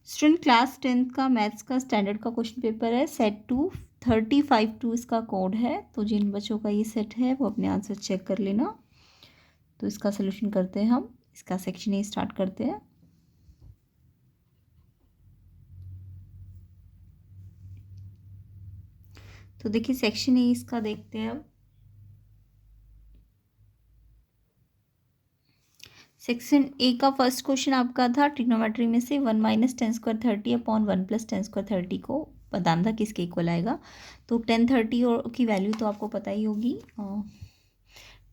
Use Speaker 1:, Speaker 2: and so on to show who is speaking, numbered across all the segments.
Speaker 1: Student class 10th का maths का standard का क्वेश्चन पेपर है। सेट 2 3052 इसका कोड है। तो जिन बच्चों का ये सेट है वो अपने आंसर चेक कर लेना। तो इसका सोल्यूशन करते हैं हम। इसका सेक्शन ए स्टार्ट करते हैं। तो देखिए सेक्शन ए इसका देखते हैं अब। सेक्शन ए का फर्स्ट क्वेश्चन आपका था ट्रिग्नोमेट्री में से 1 minus ten square 30 upon 1 plus ten square 30 को बताना था किसके इक्वल आएगा। तो 1030 और की वैल्यू तो आपको पता ही होगी।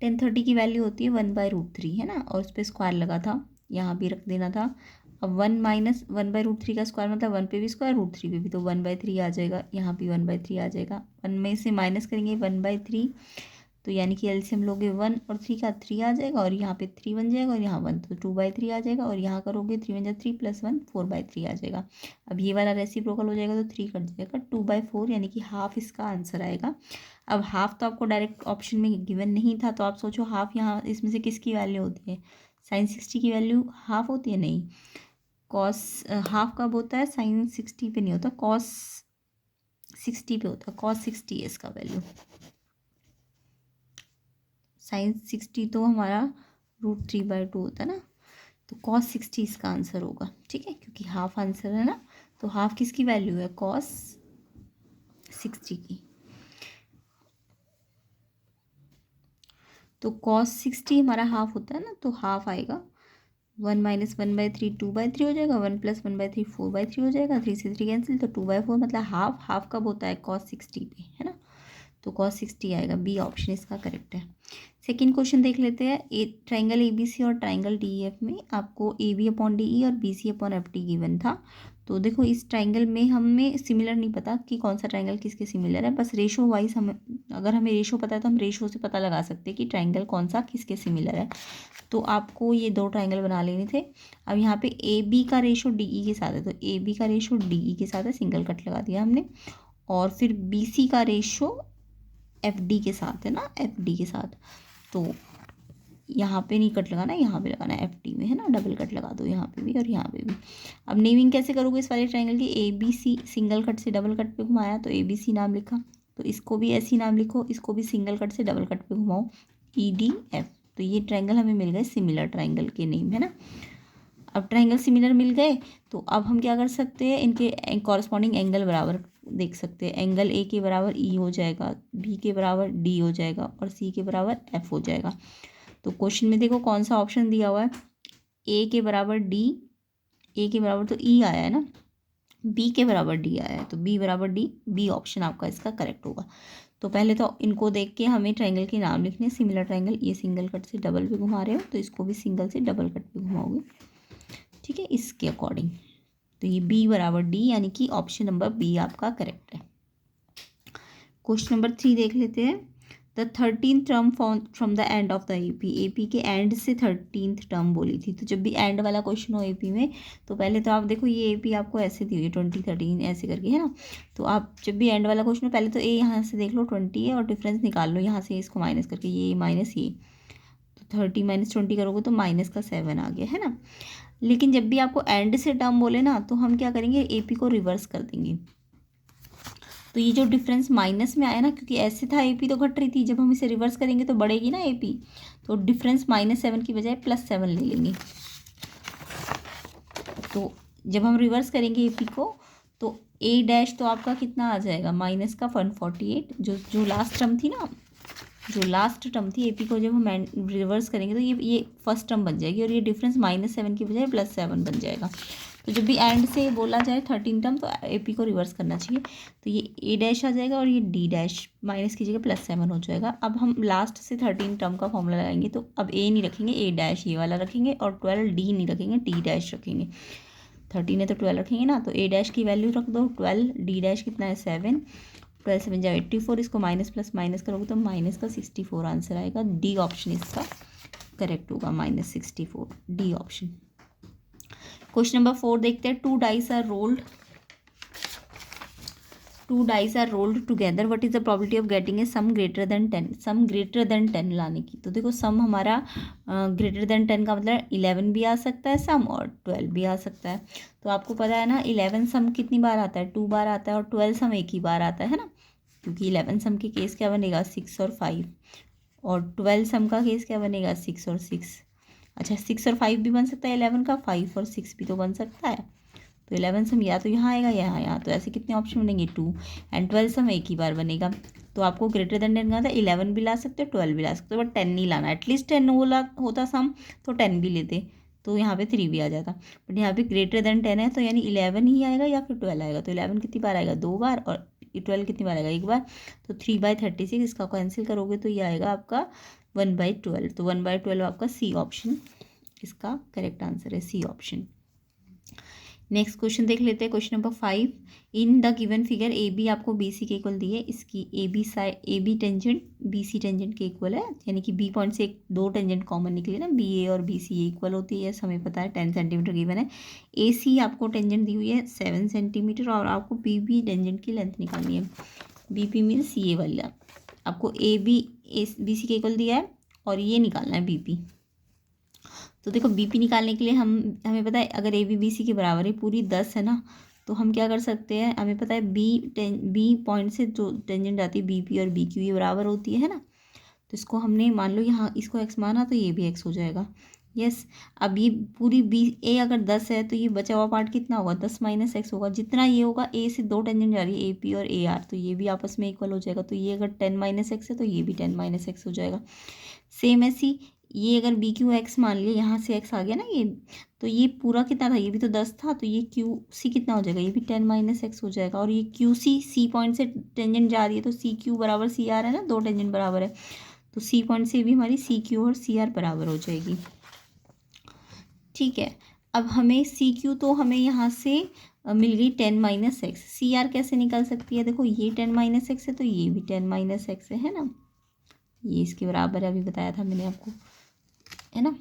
Speaker 1: 1030 की वैल्यू होती है 1/√3 है ना, और उस पर स्क्वायर लगा था, यहाँ भी रख देना था। अब 1 माइनस 1/√3 का स्क्वायर मतलब 1 पे भी स्क्वायर √3 पे भी, तो 1/3 आ जाएगा, यहाँ भी 1/3 आ जाएगा। 1 में से माइनस करेंगे 1/3, तो यानी कि एलसीएम लोगे 1 और 3 का 3 आ जाएगा, और यहाँ पे 3 बन जाएगा, और यहाँ 1 तो 2/3 आ जाएगा, और यहाँ करोगे 3 × 3 + 1 4/3 आ जाएगा। अब ये वाला रेसिप्रोकल हो जाएगा तो 3 कट जाएगा, 2/4 यानी कि हाफ इसका आंसर आएगा। अब हाफ तो आपको डायरेक्ट ऑप्शन में गिवन नहीं था, तो आप सोचो हाफ यहाँ इसमें से किसकी वैल्यू होती है। sin 60 की वैल्यू हाफ होती है? नहीं, कॉस हाफ कब होता है, sin 60 पे नहीं होता, कॉस 60 पे होता है। कॉस 60 है इसका वैल्यू। sin 60 तो हमारा √3/2 होता है ना, तो cos 60 इसका आंसर होगा। ठीक है, क्योंकि हाफ आंसर है ना, तो हाफ किसकी वैल्यू है, cos 60 की। तो cos 60 हमारा हाफ होता है ना, तो हाफ आएगा 1 माइनस 1/3 2/3 हो जाएगा, 1 प्लस 1/3 4/3 हो जाएगा, 3 से 3 कैंसिल, तो 2/4 मतलब हाफ। हाफ कब होता है, cos 60 पे, है ना, तो cos 60 आएगा। बी ऑप्शन इसका करेक्ट है। सेकेंड क्वेश्चन देख लेते हैं। ट्राइंगल ए बी सी और ट्राइंगल डी ई एफ में आपको A B upon D E और B C upon F D given था। तो देखो इस ट्राइंगल में हमें सिमिलर नहीं पता कि कौन सा ट्राइंगल किसके सिमिलर है, बस रेशो वाइज हमें, अगर हमें रेशो पता है तो हम रेशो से पता लगा सकते हैं कि ट्राइंगल कौन सा किसके सिमिलर है। तो आपको ये दो ट्राइंगल बना लेने थे। अब यहाँ पे ए बी का रेशो डी ई के साथ है, तो ए बी का रेशो डी ई के साथ है, सिंगल कट लगा दिया हमने। और फिर बी सी का रेशो एफ डी के साथ है ना, एफ डी के साथ। तो यहाँ पे नहीं कट लगाना, यहाँ पे लगाना है, एफ डी में है ना, डबल कट लगा दो यहाँ पे भी और यहाँ पे भी। अब नेमिंग कैसे करोगे इस वाले ट्राइंगल की, A B C single cut से डबल कट पे घुमाया तो ए बी सी नाम लिखा, तो इसको भी ऐसे ही नाम लिखो, इसको भी सिंगल कट से डबल कट पे घुमाओ, ई डी एफ। तो ये ट्राइंगल हमें मिल गए सिमिलर ट्राइंगल के नेम, है ना। अब ट्राइंगल सिमिलर मिल गए, तो अब हम क्या कर सकते हैं, इनके कॉरस्पॉन्डिंग एंगल बराबर देख सकते हैं। एंगल ए के बराबर ई हो जाएगा, बी के बराबर डी हो जाएगा, और सी के बराबर एफ हो जाएगा। तो क्वेश्चन में देखो कौन सा ऑप्शन दिया हुआ है, ए के बराबर डी, ए के बराबर तो ई आया है ना, बी के बराबर डी आया है, तो बी बराबर डी, बी ऑप्शन आपका इसका करेक्ट होगा। तो पहले तो इनको देख के हमें ट्राइंगल के नाम लिखने, सिमिलर ट्राइंगल, ये सिंगल कट से डबल पे घुमा रहे हो तो इसको भी सिंगल से डबल कट पे घुमाओगे, ठीक है, इसके अकॉर्डिंग। तो ये बी बराबर डी, यानी कि ऑप्शन नंबर बी आपका करेक्ट है। क्वेश्चन नंबर 3 देख लेते हैं। The 13th term from the end of the AP, AP के एंड से 13th टर्म बोली थी। तो जब भी एंड वाला क्वेश्चन हो एपी में, तो पहले तो आप देखो ये एपी आपको ऐसे दी हुई है 2013 ऐसे करके, है ना। तो आप जब भी एंड वाला क्वेश्चन हो, पहले तो ए यहाँ से देख लो 20 है, और डिफरेंस निकाल लो यहाँ से, इसको माइनस करके, ये माइनस ये, तो 30 माइनस 20 करोगे तो माइनस का 7 आ गया, है ना। लेकिन जब भी आपको एंड से टर्म बोले ना, तो हम क्या करेंगे, एपी को रिवर्स कर देंगे। तो ये जो डिफरेंस माइनस में आया ना, क्योंकि ऐसे था एपी तो घट रही थी, जब हम इसे रिवर्स करेंगे तो बढ़ेगी ना एपी, तो डिफरेंस -7 की बजाय +7 ले लेंगे। तो जब हम रिवर्स करेंगे एपी को, तो ए डैश तो आपका कितना आ जाएगा, माइनस का 148, जो लास्ट टर्म थी ना, जो लास्ट टर्म थी एपी को जब हम रिवर्स करेंगे तो ये फर्स्ट टर्म बन जाएगी, और ये डिफरेंस -7 की बजाय +7 बन जाएगा। तो जब भी एंड से बोला जाए 13 टर्म, तो एपी को रिवर्स करना चाहिए। तो ये ए डैश आ जाएगा, और ये डी डैश माइनस की जगह +7 हो जाएगा। अब हम लास्ट से 13 टर्म का फॉर्मूला लगाएंगे, तो अब ए नहीं रखेंगे, ए डैश ये वाला रखेंगे, और 12 डी नहीं रखेंगे, डी डैश रखेंगे। 13 है तो 12 रखेंगे ना, तो ए डैश की वैल्यू रख दो 12, डी डैश कितना है 7, 12 7 जा 84, इसको माइनस प्लस माइनस करोगे तो माइनस का 64 आंसर आएगा। डी ऑप्शन इसका करेक्ट होगा, -64, डी ऑप्शन। क्वेश्चन नंबर 4 देखते हैं। 2 dice are rolled 2 dice are rolled together, what is the probability of getting a sum greater than 10, sum greater than 10 लाने की। तो देखो सम हमारा ग्रेटर देन 10 का मतलब 11 भी आ सकता है सम, और 12 भी आ सकता है। तो आपको पता है ना 11 सम कितनी बार आता है, 2 बार आता है, और 12 सम एक ही बार आता है ना, क्योंकि 11 सम के केस क्या बनेगा 6 और 5, और 12 सम का केस क्या बनेगा 6 और 6। अच्छा 6 और 5 भी बन सकता है 11 का, 5 और 6 भी तो बन सकता है। तो 11 सम या तो यहाँ आएगा या यहाँ, तो ऐसे कितने ऑप्शन बनेंगे 2, एंड 12 सम एक ही बार बनेगा। तो आपको ग्रेटर देन 10 का था 11 भी ला सकते हो 12 भी ला सकते हो, बट 10 नहीं लाना, एटलीस्ट 10 होता सम तो 10 भी लेते, तो यहाँ पे 3 भी आ जाता। बट यहाँ पे ग्रेटर देन 10 है तो यानी 11 ही आएगा या फिर 12 आएगा। तो 11 कितनी बार आएगा 2 बार, और 12 कितनी बार आएगा 1 बार। तो 3/36 इसका कैंसिल करोगे तो ये आएगा आपका 1/12। तो 1/12 आपका सी ऑप्शन इसका करेक्ट आंसर है, सी ऑप्शन। नेक्स्ट क्वेश्चन देख लेते हैं, question number 5। In the given figure A B आपको बी सी के इक्वल दी है, इसकी A B tangent B C tangent के इक्वल है, यानी कि बी पॉइंट से एक 2 टेंजेंट कॉमन निकली ना, बी ए और बी सी इक्वल होती है, हमें पता है 10 सेंटीमीटर गिवन है। ए सी आपको टेंजेंट दी हुई है 7 सेंटीमीटर, और आपको बी बी टेंजेंट की लेंथ निकालनी है। बी पी मीन्स ये वाला, आपको ए बी बी सी के इक्वल दिया है और ये निकालना है बी पी। तो देखो बीपी निकालने के लिए हमें पता है अगर ए बी बी सी के बराबर है, पूरी 10 है ना, तो हम क्या कर सकते हैं, हमें पता है बी पॉइंट से जो टेंजेंट जाती है बी पी और बी क्यू ये बराबर होती है ना। तो इसको हमने मान लो यहाँ इसको एक्स माना तो ये भी एक्स हो जाएगा। यस। अब ये पूरी बी ए अगर 10 है तो ये बचा हुआ पार्ट कितना होगा 10 - एक्स होगा, जितना ये होगा ए से 2 टेंजेंट जा रही है ए पी और ए आर, तो ये भी आपस में इक्वल हो जाएगा। तो ये अगर 10 - एक्स है तो ये भी 10 - एक्स हो जाएगा। सेम ऐसी ये अगर बी क्यू एक्स मान लिया, यहाँ से एक्स आ गया ना ये, तो ये पूरा कितना था, ये भी तो 10 था, तो ये क्यू सी कितना हो जाएगा, ये भी 10 - एक्स हो जाएगा। और ये क्यू सी पॉइंट से टेंजेंट जा रही है, तो सी क्यू बराबर सी आर है ना, 2 टेंजेंट बराबर है, तो सी पॉइंट से भी हमारी सी क्यू और सी आर बराबर हो जाएगी। ठीक है। अब हमें सी क्यू तो हमें यहाँ से मिल गई 10 - एक्स, सी आर कैसे निकल सकती है, देखो ये 10 - एक्स है तो ये भी 10 - एक्स है ना, ये इसके बराबर है, अभी बताया था मैंने आपको, है ना।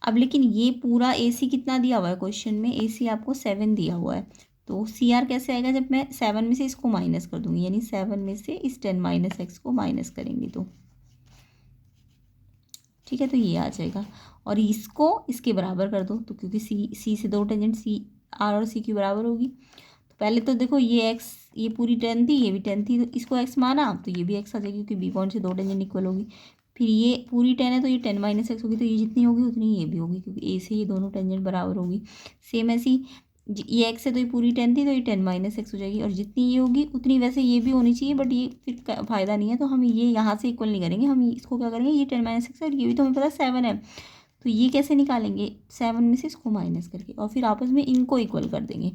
Speaker 1: अब लेकिन ये पूरा ए सी कितना दिया हुआ है क्वेश्चन में, ए सी आपको 7 दिया हुआ है, तो सी आर कैसे आएगा, जब मैं 7 में से इसको माइनस कर दूंगी, यानी 7 में से इस 10 - एक्स को माइनस करेंगे तो ठीक है, तो ये आ जाएगा। और इसको इसके बराबर कर दो, तो क्योंकि सी से 2 टेंजेंट सी आर और सी की बराबर होगी, तो पहले तो देखो ये एक्स, ये पूरी 10 थी ये भी 10 थी, तो इसको एक्स माना तो ये भी एक्स आ जाएगी, क्योंकि बी पॉइंट से 2 टेंजेंट इक्वल होगी। फिर ये पूरी 10 है तो ये 10 - एक्स होगी, तो ये जितनी होगी उतनी ये भी होगी, क्योंकि ए से ये दोनों टेंजेंट बराबर होगी। सेम ऐसी ये एक्स है तो ये पूरी 10 थी तो ये 10 - एक्स हो जाएगी, और जितनी ये होगी उतनी वैसे ये भी होनी चाहिए, बट ये फिर फ़ायदा नहीं है, तो हम ये यहाँ से इक्वल नहीं करेंगे, हम इसको क्या करेंगे, ये 10 - एक्स है और ये भी तो हमें पता 7 है, तो ये कैसे निकालेंगे 7 में से इसको माइनस करके, और फिर आपस में इनको इक्वल कर देंगे।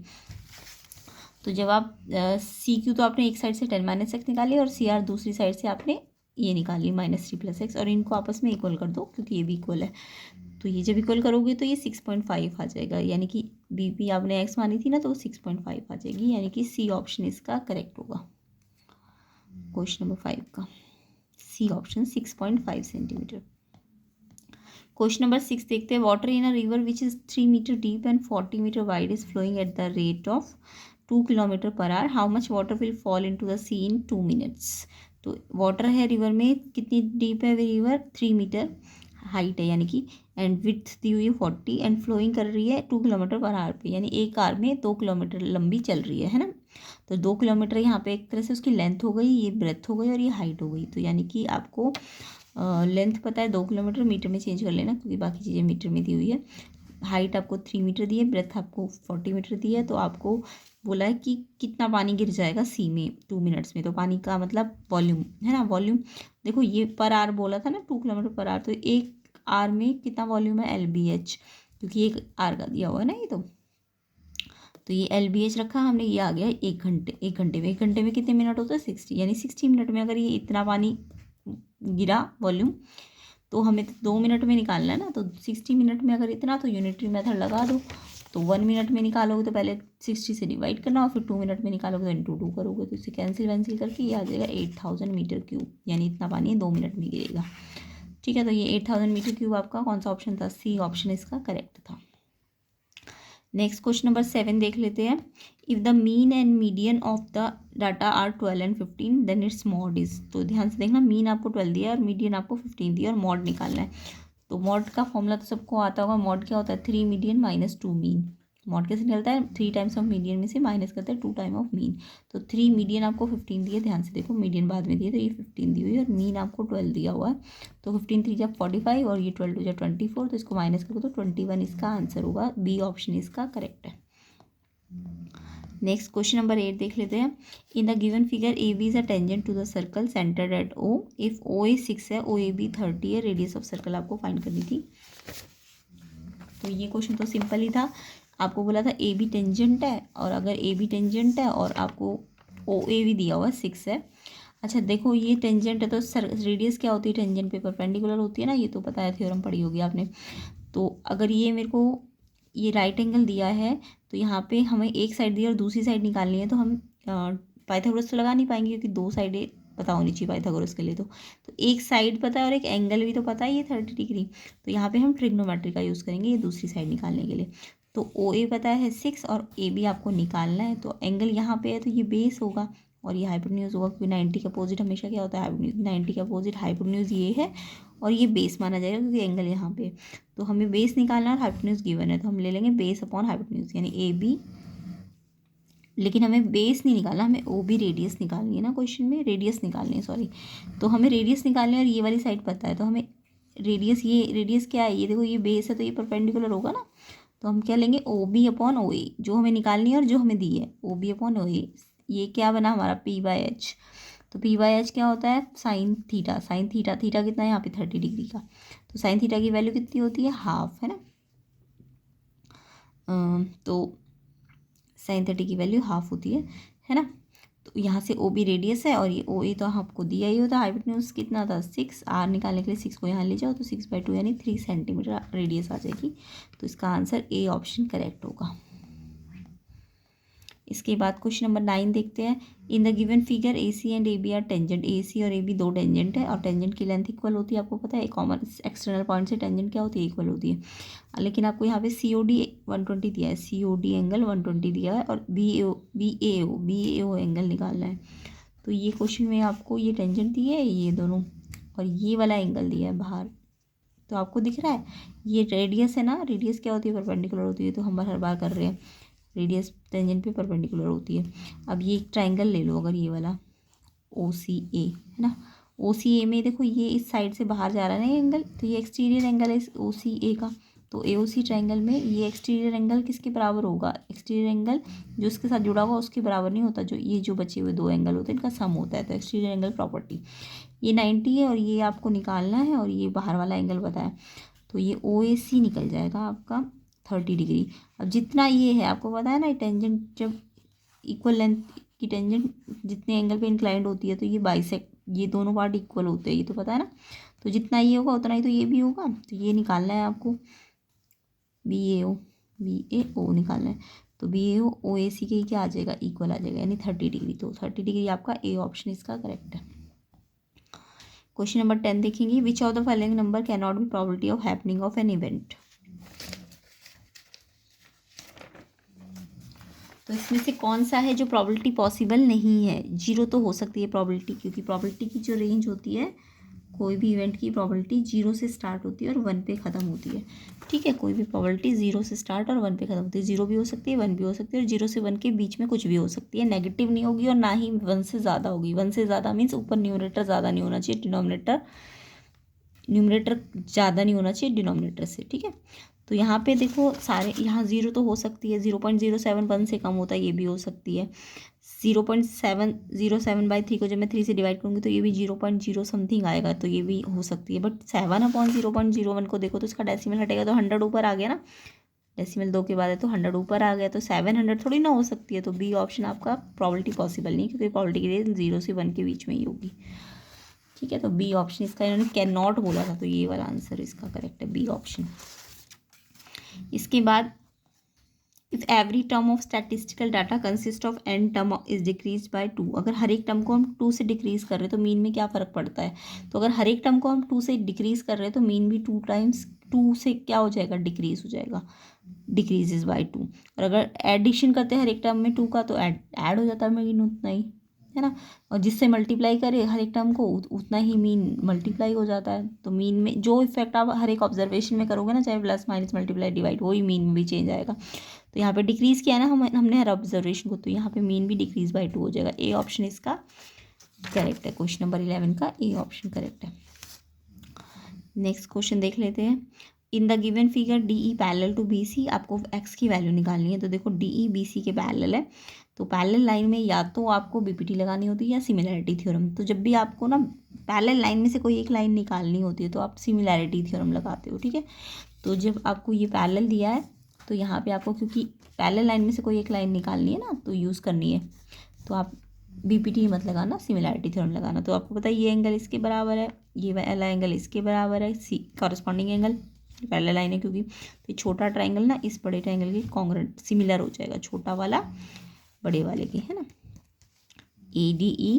Speaker 1: तो जब आप सी क्यू तो आपने एक साइड से 10 - एक्स निकाली, और सी आर दूसरी साइड से आपने ये निकाली -3 + एक्स, और इनको आपस में इक्वल कर दो क्योंकि ये भी इक्वल है। तो ये जब इक्वल करोगे तो ये 6.5 आ जाएगा, यानी कि बी पी आपने एक्स मानी थी ना, तो 6.5 आ जाएगी, यानी कि सी ऑप्शन इसका करेक्ट होगा क्वेश्चन नंबर 5 का, C option 6.5 centimetre. Question number 6 देखते हैं, water in a river which is 3 metre deep and 40 metre wide is flowing at the rate of 2 kilometre per hour, how much water will fall into the sea in 2 minutes. तो water है river में, कितनी deep है river 3 metre height है, यानी कि and width दी हुई है 40 एंड फ्लोइंग कर रही है 2 किलोमीटर पर आवर पे, यानी एक आवर में 2 किलोमीटर लंबी चल रही है ना। तो 2 किलोमीटर यहाँ पे एक तरह से उसकी लेंथ हो गई, ये ब्रेथ हो गई और ये हाइट हो गई, तो यानी कि आपको लेंथ पता है 2 किलोमीटर, मीटर में चेंज कर लेना क्योंकि बाकी चीज़ें मीटर में दी हुई है। हाइट आपको 3 मीटर दी है, ब्रेथ आपको 40 मीटर दी है, तो आपको बोला है कि कितना पानी गिर जाएगा सी में 2 मिनट्स में, तो पानी का मतलब वॉल्यूम है ना, वॉल्यूम देखो ये पर आर बोला था ना 2 किलोमीटर पर आर, तो एक आर में कितना वॉल्यूम है LBH, क्योंकि एक आर का दिया हुआ है ना ये, तो ये LBH रखा हमने, ये आ गया 1 घंटे, 1 घंटे में कितने मिनट होते हैं 60, यानी 60 मिनट में अगर ये इतना पानी गिरा वॉल्यूम, तो हमें तो 2 मिनट में निकालना है ना, तो 60 मिनट में अगर इतना, तो यूनिटरी मेथड लगा दो, तो 1 मिनट में निकालोगे तो पहले 60 से डिवाइड करना, और फिर 2 मिनट में निकालोगे तो इंटू 2 करोगे, तो इसे कैंसिल करके ये आ जाएगा 8000 मीटर क्यूब, यानी इतना पानी 2 मिनट में गिरेगा। ठीक है, तो ये 8000 मीटर क्यूब आपका कौन सा ऑप्शन था, सी ऑप्शन इसका करेक्ट था। नेक्स्ट क्वेश्चन नंबर 7 देख लेते हैं। If the mean and median of the data are 12 and 15 then its mode is. तो ध्यान से देखना, मीन आपको 12 दिया है और मीडियन आपको 15 दिया और मॉड निकालना है। तो मॉड का फॉर्मूला तो सबको आता होगा। मॉड क्या होता है? 3 मीडियन माइनस 2 मीन। मॉड कैसे निकलता है? 3 टाइम्स ऑफ मीडियन में से माइनस करते हैं 2 टाइम ऑफ मीन। तो 3 मीडियन आपको 15 दिए, ध्यान से देखो, मीडियन बाद में दिए तो ये 15 दी हुई है और मीन आपको 12 दिया हुआ है। तो 15 3 जब 45 और ये 12 2 जब 24, तो इसको माइनस करो तो 21 इसका आंसर होगा। बी ऑप्शन इसका करेक्ट है। नेक्स्ट क्वेश्चन नंबर 8 देख लेते हैं। In the given figure A B is a tangent to the circle centered at O. If O A 6 है, ओ ए बी 30 है, रेडियस ऑफ सर्कल आपको find करनी थी। तो ये क्वेश्चन तो सिंपल ही था। आपको बोला था ए बी टेंजेंट है, और अगर ए बी टेंजेंट है और आपको ओ ए भी दिया हुआ है 6 है। अच्छा देखो, ये टेंजेंट है तो रेडियस क्या होती है? टेंजेंट पे परपेंडिकुलर होती है ना, ये तो पता है, थ्योरम पढ़ी होगी आपने। तो अगर ये मेरे को ये राइट एंगल दिया है, तो यहाँ पे हमें एक साइड दिया और दूसरी साइड निकालनी है, तो हम पाइथागोरस तो लगा नहीं पाएंगे क्योंकि दो साइडें पता होनी चाहिए पाइथागोरस के लिए। तो एक साइड पता है और एक एंगल भी तो पता है, ये 30 डिग्री। तो यहाँ पे हम ट्रिग्नोमेट्री का यूज़ करेंगे ये दूसरी साइड निकालने के लिए। तो ओ ए पता है 6 और ए बी आपको निकालना है। तो एंगल यहाँ पे है तो ये बेस होगा और ये हाइपोटेन्यूज होगा, क्योंकि 90 का अपोजिट हमेशा क्या होता है? हाइपोटेन्यूज। 90 का अपोजिट हाइपोटेन्यूज ये है और ये बेस माना जाएगा क्योंकि एंगल यहाँ पे। तो हमें बेस निकालना है और हाइपोटेन्यूज गिवन है, तो हम ले लेंगे बेस अपॉन हाइपोटेन्यूज यानी ए बी। लेकिन हमें बेस नहीं निकालना, हमें ओ बी रेडियस निकालनी है ना, क्वेश्चन में रेडियस निकालनी है, सॉरी। तो हमें रेडियस निकालनी है और ये वाली साइड पता है, तो हमें रेडियस, ये रेडियस क्या है? ये देखो, ये बेस है तो ये परपेंडिकुलर होगा ना। तो हम क्या लेंगे? ओ बी अपॉन ओ ए, जो हमें निकालनी है और जो हमें दी है, ओ बी अपॉन ओ ए। ये क्या बना हमारा? P by H. तो पी बाई एच क्या होता है? Sine theta. Sine theta, theta कितना है यहाँ पे? 30 डिग्री का। तो साइन थीटा की वैल्यू कितनी होती है? हाफ, है ना। तो साइन 30 की वैल्यू हाफ होती है ना। तो यहाँ से ओ बी रेडियस है और ये ओ ए तो आपको दिया ही होता है। हाइपोटेन्यूज कितना था? 6। आर निकालने के लिए 6 को यहाँ ले जाओ तो 6/2 यानी 3 सेंटीमीटर रेडियस आ जाएगी। तो इसका आंसर ए ऑप्शन करेक्ट होगा। इसके बाद क्वेश्चन नंबर 9 देखते हैं। In the given figure A C and A B are tangent. A C और ए बी दो टेंजेंट है और टेंजेंट की लेंथ इक्वल होती है, आपको पता है। कॉमन एक्सटर्नल पॉइंट से टेंजेंट क्या होती है? इक्वल होती है। लेकिन आपको यहाँ पे सी ओ डी 120 दिया है, सी ओ डी एंगल 120 दिया है और बी ए ओ एंगल निकालना है। तो ये क्वेश्चन में आपको ये टेंजेंट दी है, ये दोनों, और ये वाला एंगल दिया है बाहर। तो आपको दिख रहा है ये रेडियस है ना, रेडियस क्या होती है? परपेंडिकुलर होती है। तो हम हर बार कर रहे हैं, रेडियस टेंजेंट पे परपेंडिकुलर होती है। अब ये एक ट्रायंगल ले लो, अगर ये वाला ओ सी ए है ना, ओ सी ए में देखो ये इस साइड से बाहर जा रहा है ना ये एंगल, तो ये एक्सटीरियर एंगल है इस ओ सी ए का। तो ए ओ सी ट्रायंगल में ये एक्सटीरियर एंगल किसके बराबर होगा? एक्सटीरियर एंगल जो इसके साथ जुड़ा हुआ उसके बराबर नहीं होता, जो ये जो बचे हुए दो एंगल होते हैं इनका सम होता है। तो एक्सटीरियर एंगल प्रॉपर्टी ये 90 है और ये आपको निकालना है और ये बाहर वाला एंगल बताया। तो ये ओ ए सी निकल जाएगा आपका 30 डिग्री। अब जितना ये है आपको पता है ना, टेंजेंट जब इक्वल लेंथ की टेंजेंट जितने एंगल पे इंक्लाइंड होती है तो ये बाइसेक्ट, ये दोनों पार्ट इक्वल होते हैं, ये तो पता है ना। तो जितना ये होगा उतना ही तो ये भी होगा। तो ये निकालना है आपको, बी ए ओ निकालना है। तो बी ए ओ ए सी के क्या आ जाएगा? इक्वल आ जाएगा यानी 30 डिग्री। तो 30 डिग्री आपका ए ऑप्शन इसका करेक्ट है। क्वेश्चन नंबर 10 देखेंगे। Which of the following number can not be probability of happening of an event. तो इसमें से कौन सा है जो प्रोबेबिलिटी पॉसिबल नहीं है? 0 तो हो सकती है प्रोबेबिलिटी, क्योंकि प्रोबेबिलिटी की जो रेंज होती है, कोई भी इवेंट की प्रोबेबिलिटी 0 से स्टार्ट होती है और 1 पे ख़त्म होती है। ठीक है, कोई भी प्रोबेबिलिटी 0 से स्टार्ट और 1 पे ख़त्म होती है। 0 भी हो सकती है, 1 भी हो सकती है, और 0 से 1 के बीच में कुछ भी हो सकती है। नेगेटिव नहीं होगी और ना ही 1 से ज़्यादा होगी। 1 से ज़्यादा मीन्स ऊपर न्यूमरेटर ज़्यादा नहीं होना चाहिए, न्यूमरेटर ज़्यादा नहीं होना चाहिए डिनोमिनेटर से। ठीक है, तो यहाँ पे देखो सारे, यहाँ 0 तो हो सकती है, 0.07 1 से कम होता है, ये भी हो सकती है। 0.707/3 को जब मैं 3 से डिवाइड करूँगी तो ये भी 0.0 समथिंग आएगा, तो ये भी हो सकती है। बट 7/0.01 को देखो तो इसका डेसिमल हटेगा तो 100 ऊपर आ गया ना, डेसिमल 2 के बाद है तो 100 ऊपर आ गया, तो 700 थोड़ी ना हो सकती है। तो बी ऑप्शन आपका प्रोबेबिलिटी पॉसिबल नहीं, क्योंकि प्रोबेबिलिटी की रेंज 0 से 1 के बीच में ही होगी। ठीक है, तो बी ऑप्शन इसका, इन्होंने कैन नॉट बोला था तो ये वाला आंसर इसका करेक्ट है, बी ऑप्शन। इसके बाद if every term of statistical data consist of n term is decrease by 2। अगर हर एक टर्म को हम 2 से डिक्रीज कर रहे हैं तो मीन में क्या फ़र्क पड़ता है? तो अगर हर एक टर्म को हम 2 से डिक्रीज कर रहे हैं तो मीन भी 2 टाइम्स 2 से क्या हो जाएगा? डिक्रीज हो जाएगा। Decreases bye 2। और अगर एडिशन करते हैं हर एक टर्म में 2 का तो ऐड हो जाता है मीन उतना ही, है ना। और जिससे मल्टीप्लाई करे हर एक टर्म को उतना ही मीन मल्टीप्लाई हो जाता है। तो मीन में जो इफेक्ट आप हर एक ऑब्जर्वेशन में करोगे ना, चाहे प्लस माइनस मल्टीप्लाई डिवाइड, वही मीन में भी चेंज आएगा। तो यहाँ पे डिक्रीज किया ना हमने हर ऑब्जर्वेशन को, तो यहाँ पे मीन भी डिक्रीज बाय 2 हो जाएगा। ए ऑप्शन इसका करेक्ट है। क्वेश्चन नंबर 11 का ए ऑप्शन करेक्ट है। नेक्स्ट क्वेश्चन देख लेते हैं। In the given figure D E parallel to B C, आपको एक्स की वैल्यू निकालनी है। तो देखो डी ई बी सी के पैरेलल है, तो पैरेलल लाइन में या तो आपको बीपीटी लगानी होती है या सिमिलैरिटी थ्योरम। तो जब भी आपको ना पैरेलल लाइन में से कोई एक लाइन निकालनी होती है तो आप सिमिलैरिटी थ्योरम लगाते हो, ठीक है। तो जब आपको ये पैरेलल दिया है तो यहाँ पे आपको, क्योंकि पैरेलल लाइन में से कोई एक लाइन निकालनी है ना, तो यूज़ करनी है, तो आप बीपीटी मत लगाना, सिमिलैरिटी थ्योरम लगाना। तो आपको पता है ये एंगल इसके बराबर है, ये वाला एंगल इसके बराबर है, सी कॉरस्पॉन्डिंग एंगल पैरेलल लाइन है क्योंकि, तो छोटा ट्राइंगल ना इस बड़े ट्राइंगल के कॉन्ग्रुएंट सिमिलर हो जाएगा, छोटा वाला बड़े वाले के, है ना। ए डी ई,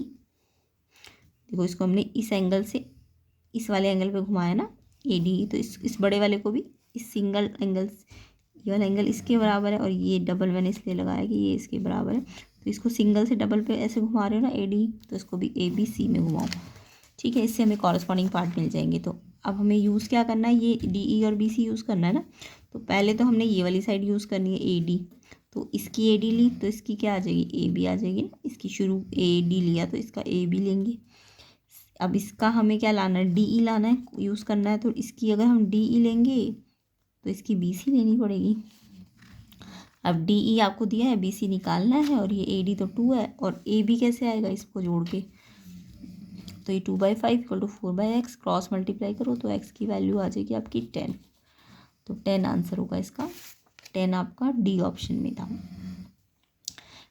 Speaker 1: देखो इसको हमने इस एंगल से इस वाले एंगल पे घुमाया ना, ए डी ई, तो इस बड़े वाले को भी इस सिंगल एंगल, ये वाला एंगल इसके बराबर है, और ये डबल मैंने इसलिए लगाया कि ये इसके बराबर है। तो इसको सिंगल से डबल पे ऐसे घुमा रहे हो ना ए डी, तो इसको भी ए बी सी में घुमाओ, ठीक है। इससे हमें कॉरस्पॉन्डिंग पार्ट मिल जाएंगे। तो अब हमें यूज़ क्या करना है, ये डी ई और बी सी यूज़ करना है ना। तो पहले तो हमने ये वाली साइड यूज़ करनी है ए डी, तो इसकी ए डी ली तो इसकी क्या आ जाएगी, ए बी आ जाएगी ना। इसकी शुरू ए डी लिया तो इसका ए बी लेंगे। अब इसका हमें क्या लाना है, डी ई लाना है, यूज़ करना है। तो इसकी अगर हम डी ई लेंगे तो इसकी बी सी लेनी पड़ेगी। अब डी ई आपको दिया है, बी सी निकालना है, और ये ए डी तो 2 है, और ए बी कैसे आएगा इसको जोड़ के, तो ये 2/5 equal to 4/x, cross multiply करो तो x की वैल्यू आ जाएगी आपकी 10। तो 10 आंसर होगा इसका, 10 आपका डी ऑप्शन में था।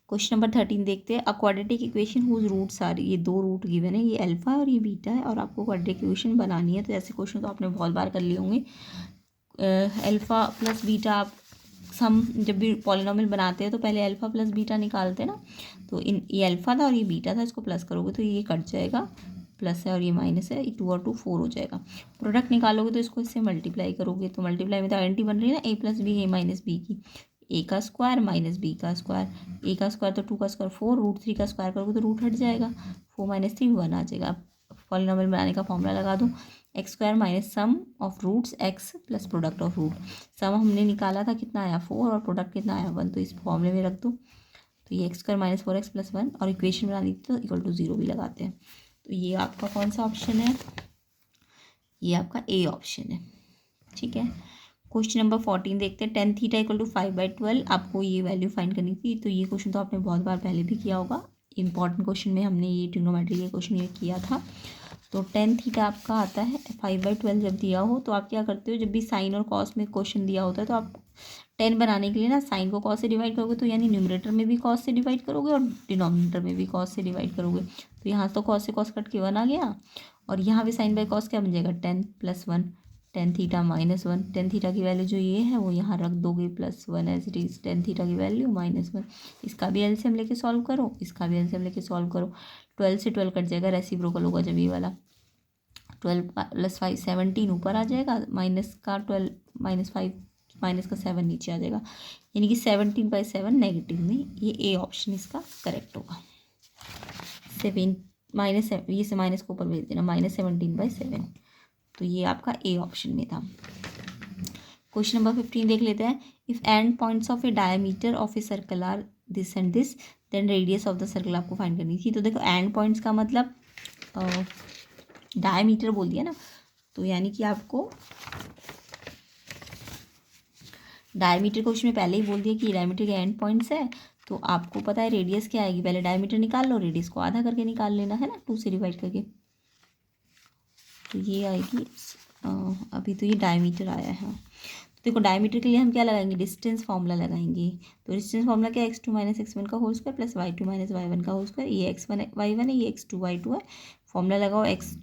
Speaker 1: क्वेश्चन नंबर 13 देखते हैं। A quadratic equation whose roots are, ये 2 रूट गिवन है, ये अल्फा और ये बीटा है, और आपको क्वाड्रेटिक इक्वेशन बनानी है। तो ऐसे क्वेश्चन तो आपने बहुत बार कर लिए होंगे। अल्फा प्लस बीटा, आप सम जब भी पॉलिनॉमियल बनाते हैं तो पहले अल्फा प्लस बीटा निकालते हैं ना। तो ये अल्फा था और ये बीटा था, इसको प्लस करोगे तो ये कट जाएगा, प्लस है और ये माइनस है, 2 और 2 4 हो जाएगा। प्रोडक्ट निकालोगे तो इसको इससे मल्टीप्लाई करोगे, तो मल्टीप्लाई में तो आइडेंटिटी बन रही है ना, ए प्लस बी ए माइनस बी की, ए का स्क्वायर माइनस बी का स्क्वायर, ए का स्क्वायर तो 2 का स्क्वायर 4, √3 का स्क्वायर करोगे तो रूट हट जाएगा, 4 - 3 1 आ जाएगा। पॉलिनॉमियल बनाने का फॉर्मूला लगा दूँ, x square minus sum of roots x plus product of root. Sum हमने निकाला था कितना आया 4, और प्रोडक्ट कितना आया 1, तो इस फॉर्मूले में रख दो। तो ये x square minus 4x plus 1, और इक्वेशन बना दी तो इक्वल टू 0 भी लगाते हैं। तो ये आपका कौन सा ऑप्शन है, ये आपका ए ऑप्शन है, ठीक है। क्वेश्चन नंबर 14 देखते हैं। tan थीटा इक्वल टू 5/12, आपको ये वैल्यू फाइंड करनी थी। तो ये क्वेश्चन तो आपने बहुत बार पहले भी किया होगा, इंपॉर्टेंट क्वेश्चन में हमने ये ट्रिग्नोमेट्री के क्वेश्चन ये किया था। तो tan थीटा आपका आता है 5/12 जब दिया हो, तो आप क्या करते हो, जब भी साइन और कॉस में क्वेश्चन दिया होता है तो आप 10 बनाने के लिए ना साइन को कॉस से डिवाइड करोगे, तो यानी न्यूमरेटर में भी कॉस से डिवाइड करोगे और डिनोमिनेटर में भी कॉस से डिवाइड करोगे। तो यहाँ तो कॉस से कॉस कट के 1 आ गया, और यहाँ पे साइन बाई कॉस क्या बन जाएगा 10 + 1, tan थीटा -1। tan थीटा की वैल्यू जो ये है वो यहाँ रख दोगे, +1 as it is, tan theta की वैल्यू -1। इसका भी एलसीएम लेके सॉल्व करो, इसका भी एलसीएम लेके सॉल्व करो। 12 से 12 कट जाएगा, रेसिप्रोकल होगा जब ये वाला। 12 + 5 17 ऊपर आ जाएगा, माइनस का 12 -5 माइनस का 7 नीचे आ जाएगा, यानी कि 17/7 नेगेटिव में, ये ए ऑप्शन इसका करेक्ट होगा। 7 माइनस, ये से माइनस को ऊपर भेज देना, -17/7, तो ये आपका ए ऑप्शन में था। क्वेश्चन नंबर 15 देख लेते हैं। If end points of a diameter of a circle are this and this, then radius of the circle आपको फाइंड करनी थी। तो देखो एंड पॉइंट्स का मतलब डायमीटर बोल दिया ना, तो यानी कि आपको डायमीटर क्वेश्चन में पहले ही बोल दिया कि डायमीटर के एंड पॉइंट्स है, तो आपको पता है रेडियस क्या आएगी, पहले डायमीटर निकाल लो, रेडियस को आधा करके निकाल लेना है ना, 2 से डिवाइड करके। तो ये आएगी, अभी तो ये डायमीटर आया है। तो देखो डायमीटर के लिए हम क्या लगाएंगे, डिस्टेंस फार्मूला लगाएंगे। तो डिस्टेंस फार्मूला क्या है, x2 - x1 का whole square plus y2 - y1 का होल स्क्वायर। ये x1 y1 है, ये x2 y2 है। फॉर्मूला लगाओ, x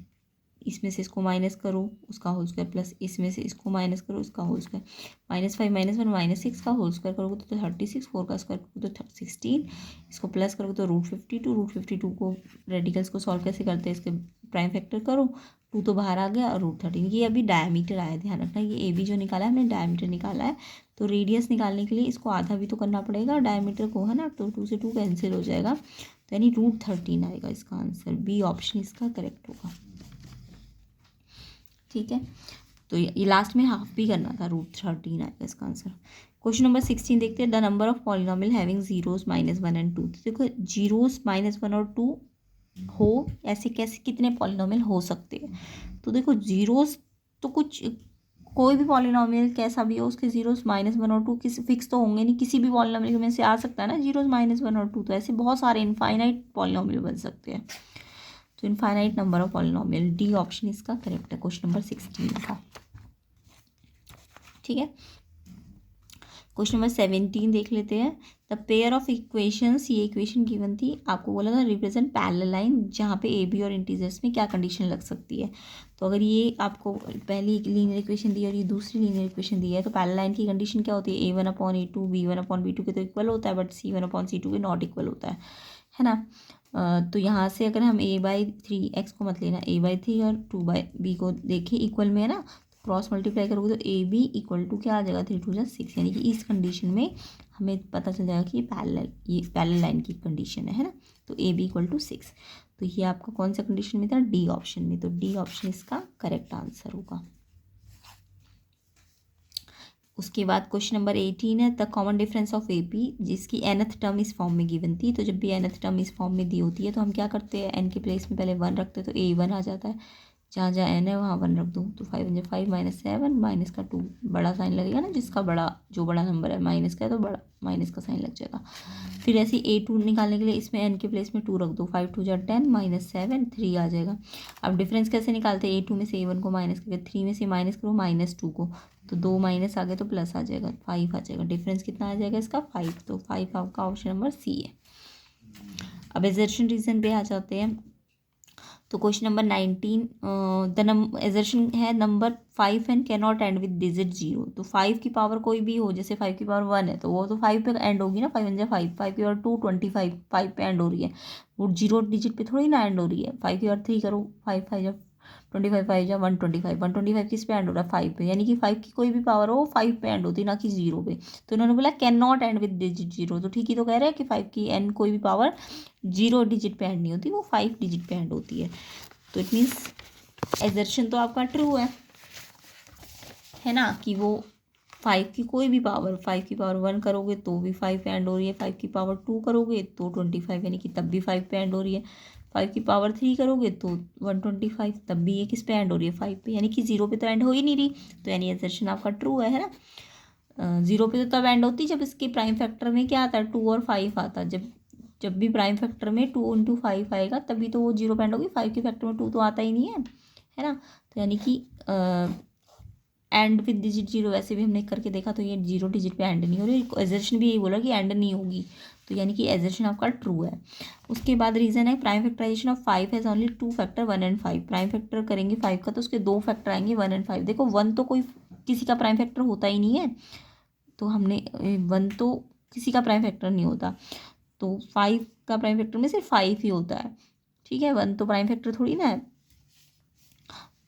Speaker 1: इसमें से इसको माइनस करो उसका होल स्क्वायर, प्लस इसमें से इसको माइनस करो उसका होल स्क्वायर, -5 - 1 -6 का होल स्क्वायर करोगे तो 36, 4 का स्क्वायर करोगे तो 16, इसको प्लस करोगे तो √52 को रेडिकल्स को सॉल्व कैसे करते हैं, इसके प्राइम फैक्टर करो, 2 तो बाहर आ गया, और √13। ये अभी डायमीटर आया, ध्यान रखना, ये ए बी जो निकाला है हमने डायमीटर निकाला है, तो रेडियस निकालने के लिए इसको आधा भी तो करना पड़ेगा डायमीटर को, है ना, तो 2 से 2 कैंसिल हो जाएगा, तो यानी √13 आएगा इसका आंसर। बी ऑप्शन इसका करेक्ट होगा। ठीक है, तो ये लास्ट में हाफ भी करना था, √13 आएगा इसका आंसर। क्वेश्चन नंबर 16 देखते हैं। The number of polynomial having zeros -1 and 2। तो देखो जीरोस -1 और 2 हो, ऐसे कैसे कितने पॉलिनोमियल हो सकते हैं। तो देखो जीरोस तो कुछ कोई भी पॉलिनोमियल कैसा भी हो उसके जीरोस -1 और 2 किसी फिक्स तो होंगे नहीं, किसी भी पॉलिनोमियल में से आ सकता है ना जीरोस -1 और 2। तो ऐसे बहुत सारे इनफाइनाइट पॉलिनोमियल बन सकते हैं, तो infinite number of polynomial. D option इसका करेक्ट है क्वेश्चन नंबर 16 का। ठीक है, क्वेश्चन नंबर 17 देख लेते हैं। द पेयर ऑफ इक्वेशंस, ये इक्वेशन गिवन थी, आपको बोला था रिप्रेजेंट पैरेलल लाइन जहाँ पे ए बी और इंटीजर्स में क्या कंडीशन लग सकती है। तो अगर ये आपको पहली लीनियर इक्वेशन दी है और ये दूसरी लीनियर इक्वेशन दी है, तो पैरेलल लाइन की कंडीशन क्या होती है, A1/A2 B1/B2 के तो इक्वल होता है, बट C1/C2 के नॉट इक्वल होता है ना। तो यहाँ से अगर हम A/3 को मत लेना, A/3 और 2/B को देखें इक्वल में, है ना, क्रॉस मल्टीप्लाई करोगे तो ए बी इक्वल टू क्या आ जाएगा, 3 2 6, यानी कि इस कंडीशन में हमें पता चल जाएगा कि ये पैरेलल लाइन की कंडीशन है ना। तो ए बी इक्वल टू 6, तो ये आपका कौन सा कंडीशन में था, डी ऑप्शन में। तो डी ऑप्शन इसका करेक्ट आंसर होगा। उसके बाद क्वेश्चन नंबर 18 है the common difference of A P, जिसकी nth टर्म इस फॉर्म में गिवन थी। तो जब भी nth टर्म इस फॉर्म में दी होती है तो हम क्या करते हैं, n के प्लेस में पहले 1 रखते हैं, तो A1 आ जाता है, जहाँ जहाँ n है वहाँ 1 रख दो, तो 5 × 5 -7 माइनस का 2 बड़ा साइन लगेगा ना, जिसका बड़ा जो बड़ा नंबर है माइनस का है तो बड़ा माइनस का साइन लग जाएगा। फिर ऐसे A2 निकालने के लिए इसमें n के प्लेस में 2 रख दो, 5 2 10 -7 3 आ जाएगा। अब डिफरेंस कैसे निकालते हैं, A2 में से A1 को माइनस करके 3 में से माइनस करो -2 को, तो 2 माइनस आ गए तो प्लस आ जाएगा, 5 आ जाएगा। डिफरेंस कितना आ जाएगा इसका, 5। तो 5 आपका ऑप्शन नंबर सी है। अब एजर्शन रीजन पे आ जाते हैं। तो क्वेश्चन नंबर 19 द एजर्शन है number 5 and can not and with digit 0। तो 5 की पावर कोई भी हो, जैसे 5 की पावर 1 है तो वो तो 5 पे एंड होगी ना, 5 × 5, 5 की पावर 2 25, 5 पे एंड हो रही है, वो 0 डिजिट पे थोड़ी ना एंड हो रही है। 5 की पावर 3 करो, 5 5 जब 25 5 या 125, 125 किस पे एंड हो रहा है, 5 पे, यानी कि 5 की कोई भी पावर हो 5 पे एंड होती है, ना कि 0 पे। तो इन्होंने बोला can not and with digit 0, तो ठीक ही तो कह रहे हैं कि 5 की एन कोई भी पावर 0 डिजिट पे एंड नहीं होती, वो 5 डिजिट पे एंड होती है। तो इट मीन्स एजर्शन तो आपका ट्रू है ना, कि वो 5 की कोई भी पावर, 5 की पावर 1 करोगे तो भी 5 पे एंड हो रही है, 5 की पावर 2 करोगे तो 25, यानी कि तब भी 5 पे एंड हो रही है, 5 की पावर 3 करोगे तो 125, तब भी ये किस पे एंड हो रही है, 5 पे, यानी कि 0 पे तो एंड हो ही नहीं रही। तो यानी एजर्शन आपका ट्रू है ना। 0 पे तो तब एंड होती जब इसके प्राइम फैक्टर में क्या आता है, 2 और 5 आता है। जब भी प्राइम फैक्टर में 2 × 5 आएगा तभी तो वो 0 पे एंड होगी, 5 के फैक्टर में 2 तो आता ही नहीं है ना। तो यानी कि एंड विद डिजिट 0 वैसे भी हमने करके देखा तो ये 0 डिजिट पे एंड नहीं हो रही, एजर्शन भी यही बोला कि एंड नहीं होगी, तो यानी कि एजर्शन आपका ट्रू है। उसके बाद रीज़न है prime factorisation of 5 has only 2 factor 1 and 5। Prime factor करेंगे 5 का तो उसके 2 फैक्टर आएंगे 1 and 5। देखो 1 तो कोई किसी का प्राइम फैक्टर होता ही नहीं है, तो हमने 1 तो किसी का प्राइम फैक्टर नहीं होता, तो 5 का प्राइम फैक्टर में सिर्फ 5 ही होता है। ठीक है, 1 तो प्राइम फैक्टर थोड़ी ना है,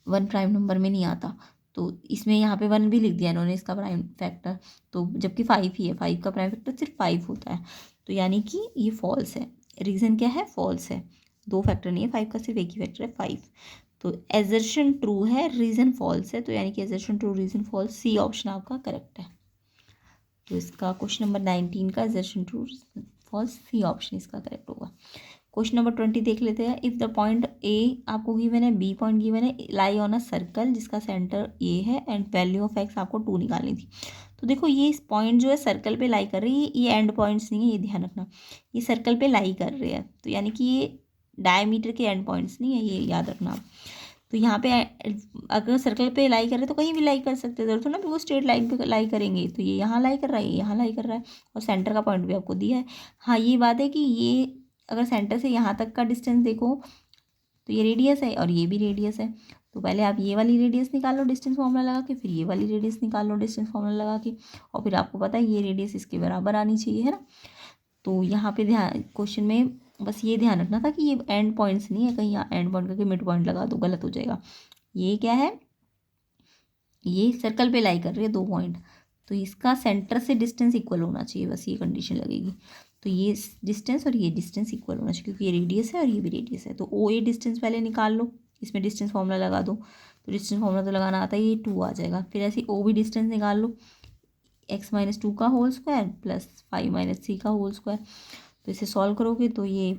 Speaker 1: 1 प्राइम नंबर में नहीं आता, तो इसमें यहाँ पे 1 भी लिख दिया इन्होंने इसका प्राइम फैक्टर, तो जबकि 5 ही है, 5 का प्राइम फैक्टर सिर्फ 5 होता है, तो यानी कि ये फॉल्स है। रीज़न क्या है, फॉल्स है, 2 फैक्टर नहीं है 5 का, सिर्फ एक ही फैक्टर है 5। तो एजर्शन ट्रू है, रीज़न फॉल्स है, तो यानी कि assertion true reason false, C option आपका करेक्ट है। तो इसका क्वेश्चन नंबर 19 का assertion true false, C option इसका करेक्ट होगा। क्वेश्चन नंबर 20 देख लेते हैं। इफ़ द पॉइंट ए आपको गिवन है, बी पॉइंट गिवन है, लाई ऑन अ सर्कल जिसका सेंटर ए है एंड वैल्यू ऑफ एक्स आपको 2 निकालनी थी। तो देखो ये पॉइंट जो है सर्कल पे लाई कर रही है, ये एंड पॉइंट्स नहीं है, ये ध्यान रखना, ये सर्कल पे लाई कर रहे हैं, तो यानी कि ये डायमीटर के एंड पॉइंट्स नहीं है, ये याद रखना आप। तो यहाँ पे अगर सर्कल पे लाई कर रहे हैं तो कहीं भी लाई कर सकते हैं, जरूरत है ना वो स्ट्रेट लाइन पे लाई करेंगे, तो ये यहाँ लाई कर रहा है, ये यहाँ लाई कर रहा है, और सेंटर का पॉइंट भी आपको दिया है। हाँ ये बात है कि ये अगर सेंटर से यहाँ तक का डिस्टेंस देखो तो ये रेडियस है और ये भी रेडियस है, तो पहले आप ये वाली रेडियस निकालो डिस्टेंस फॉर्मूला लगा के, फिर ये वाली रेडियस निकालो डिस्टेंस फॉर्मूला लगा के, और फिर आपको पता है ये रेडियस इसके बराबर आनी चाहिए, है ना। तो यहाँ पे ध्यान क्वेश्चन में बस ये ध्यान रखना था कि ये एंड पॉइंट्स नहीं है, कहीं यहाँ एंड पॉइंट करके मिड पॉइंट लगा दो, गलत हो जाएगा। ये क्या है, ये सर्कल पे लाई कर रही है 2 पॉइंट, तो इसका सेंटर से डिस्टेंस इक्वल होना चाहिए, बस ये कंडीशन लगेगी। तो ये डिस्टेंस और ये डिस्टेंस इक्वल होना चाहिए, क्योंकि ये रेडियस है और ये भी रेडियस है। तो ओ ए डिस्टेंस पहले निकाल लो, इसमें डिस्टेंस फॉर्मूला लगा दो। तो डिस्टेंस फॉर्मूला तो लगाना आता है, ये 2 आ जाएगा। फिर ऐसे ओ भी डिस्टेंस निकाल लो, x-2 का होल स्क्वायर प्लस 5-3 का होल स्क्वायर। तो इसे सॉल्व करोगे तो ये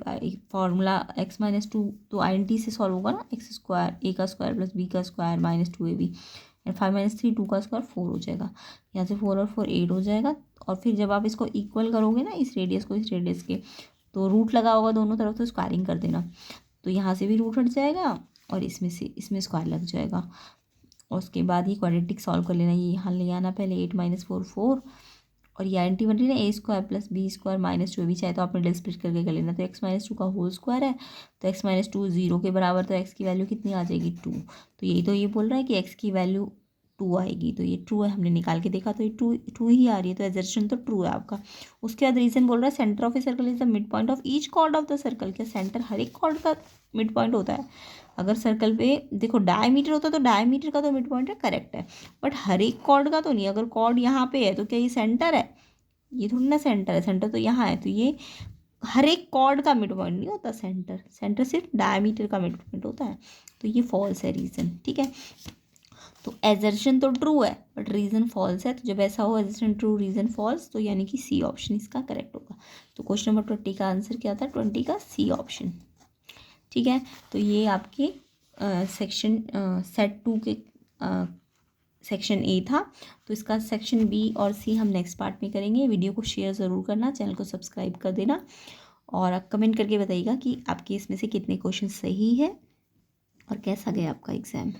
Speaker 1: फार्मूला x-2 तो INT से सॉल्व होगा ना, एक्स स्क्वायर ए का स्क्वायर प्लस बी का स्क्वायर -2ab एंड 5-3 2 का स्क्वायर 4 हो जाएगा। यहाँ से 4 और 4 8 हो जाएगा। और फिर जब आप इसको इक्वल करोगे ना, इस रेडियस को इस रेडियस के, तो रूट लगा होगा दोनों तरफ, तो स्क्वायरिंग कर देना। तो यहाँ से भी रूट हट जाएगा और इसमें से इसमें स्क्वायर लग जाएगा। और उसके बाद ही क्वाड्रेटिक सॉल्व कर लेना। ये यहाँ ले आना पहले, 8 - 4 4, और ये INT बन रही है ना, a² + b² -2 भी चाहे तो आपने डबल स्प्लिट करके कर लेना। तो x-2 का होल स्क्वायर है, तो x-2 0 के बराबर, तो x की वैल्यू कितनी आ जाएगी 2। तो यही तो ये बोल रहा है कि x की वैल्यू 2 आएगी। तो ये ट्रू है, हमने निकाल के देखा तो ये टू ही आ रही है। तो एजर्शन तो ट्रू है आपका। उसके बाद रीजन बोल रहा है centre of a circle is the mid point of each chord of the circle. क्या सेंटर हर एक कॉर्ड का मिड पॉइंट होता है? अगर सर्कल पे देखो डायमीटर होता है तो डायमीटर का तो मिड पॉइंट है, करेक्ट है, बट हर एक कॉर्ड का तो नहीं। अगर कॉर्ड यहाँ पे है तो क्या ये सेंटर है? ये थोड़ी ना सेंटर है, सेंटर तो यहाँ है। तो ये हर एक कॉर्ड का मिड पॉइंट नहीं होता सेंटर, सेंटर सिर्फ डायमीटर का मिड पॉइंट होता है। तो ये फॉल्स है रीज़न, ठीक है। तो एजर्शन तो ट्रू है बट रीज़न फॉल्स है। तो जब ऐसा हो एजर्शन ट्रू रीज़न फॉल्स, तो यानी कि सी ऑप्शन इसका करेक्ट होगा। तो क्वेश्चन नंबर 20 का आंसर क्या था? 20 का सी ऑप्शन, ठीक है। तो ये आपके सेक्शन सेट 2 के सेक्शन ए था। तो इसका सेक्शन बी और सी हम नेक्स्ट पार्ट में करेंगे। वीडियो को शेयर ज़रूर करना, चैनल को सब्सक्राइब कर देना, और कमेंट करके बताइएगा कि आपके इसमें से कितने क्वेश्चन सही है और कैसा गया आपका एग्ज़ाम।